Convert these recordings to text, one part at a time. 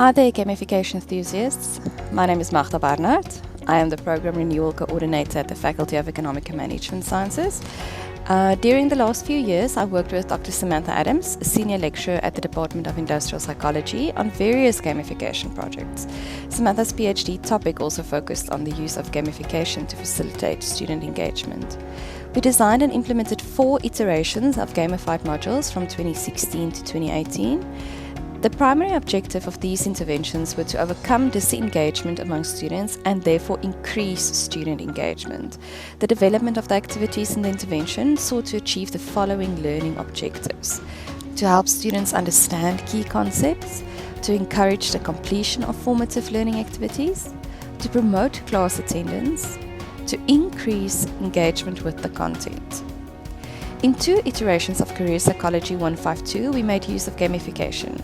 Hi there, gamification enthusiasts. My name is Magda Barnard. I am the Program Renewal Coordinator at the Faculty of Economic and Management Sciences. During the last few years, I worked with Dr. Samantha Adams, a senior lecturer at the Department of Industrial Psychology, on various gamification projects. Samantha's PhD topic also focused on the use of gamification to facilitate student engagement. We designed and implemented 4 iterations of gamified modules from 2016 to 2018. The primary objective of these interventions were to overcome disengagement among students and therefore increase student engagement. The development of the activities in the intervention sought to achieve the following learning objectives: to help students understand key concepts, to encourage the completion of formative learning activities, to promote class attendance, to increase engagement with the content. In 2 iterations of Career Psychology 152, we made use of gamification.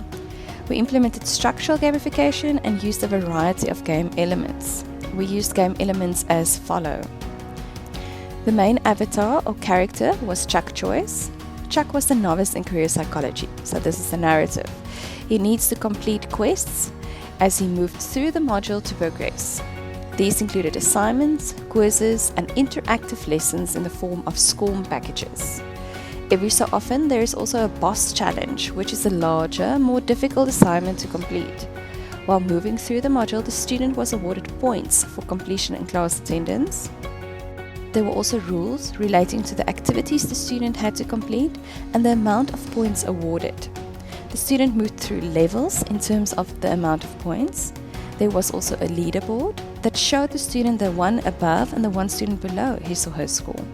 We implemented structural gamification and used a variety of game elements. We used game elements as follow. The main avatar or character was Chuck Choice. Chuck was the novice in career psychology, so this is the narrative. He needs to complete quests as he moved through the module to progress. These included assignments, quizzes, and interactive lessons in the form of SCORM packages. Every so often, there is also a boss challenge, which is a larger, more difficult assignment to complete. While moving through the module, the student was awarded points for completion and class attendance. There were also rules relating to the activities the student had to complete and the amount of points awarded. The student moved through levels in terms of the amount of points. There was also a leaderboard that showed the student the one above and the one student below his or her score.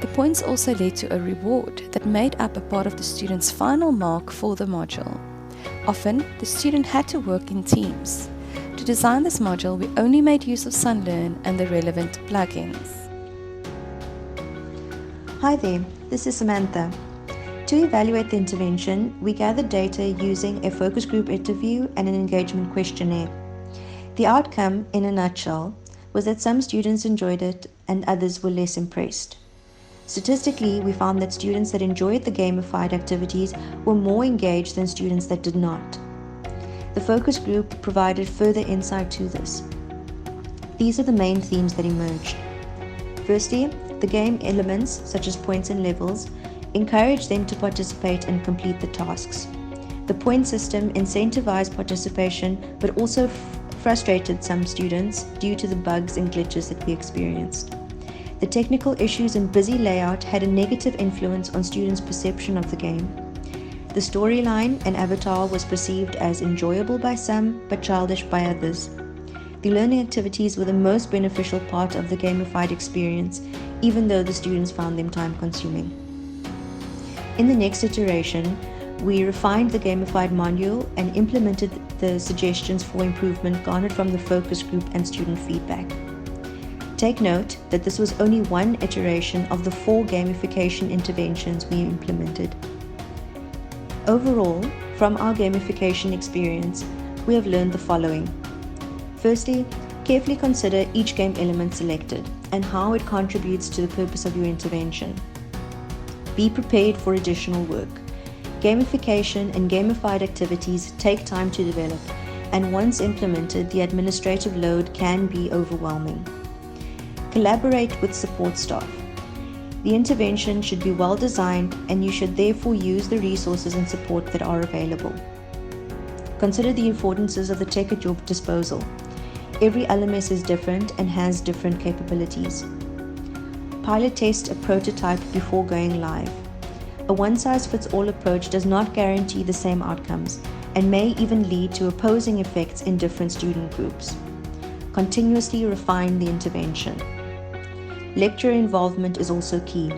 The points also led to a reward that made up a part of the student's final mark for the module. Often, the student had to work in teams. To design this module, we only made use of Sunlearn and the relevant plugins. Hi there, this is Samantha. To evaluate the intervention, we gathered data using a focus group interview and an engagement questionnaire. The outcome, in a nutshell, was that some students enjoyed it and others were less impressed. Statistically, we found that students that enjoyed the gamified activities were more engaged than students that did not. The focus group provided further insight to this. These are the main themes that emerged. Firstly, the game elements, such as points and levels, encouraged them to participate and complete the tasks. The point system incentivized participation but also frustrated some students due to the bugs and glitches that we experienced. The technical issues and busy layout had a negative influence on students' perception of the game. The storyline and avatar was perceived as enjoyable by some, but childish by others. The learning activities were the most beneficial part of the gamified experience, even though the students found them time-consuming. In the next iteration, we refined the gamified module and implemented the suggestions for improvement garnered from the focus group and student feedback. Take note that this was only one iteration of the 4 gamification interventions we implemented. Overall, from our gamification experience, we have learned the following. Firstly, carefully consider each game element selected and how it contributes to the purpose of your intervention. Be prepared for additional work. Gamification and gamified activities take time to develop, and once implemented, the administrative load can be overwhelming. Collaborate with support staff. The intervention should be well designed, and you should therefore use the resources and support that are available. Consider the affordances of the tech at your disposal. Every LMS is different and has different capabilities. Pilot test a prototype before going live. A one-size-fits-all approach does not guarantee the same outcomes and may even lead to opposing effects in different student groups. Continuously refine the intervention. Lecturer involvement is also key.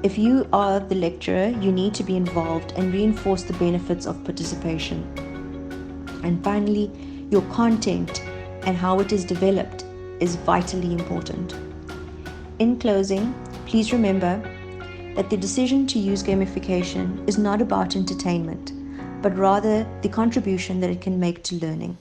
If you are the lecturer, you need to be involved and reinforce the benefits of participation. And finally, your content and how it is developed is vitally important. In closing, please remember that the decision to use gamification is not about entertainment, but rather the contribution that it can make to learning.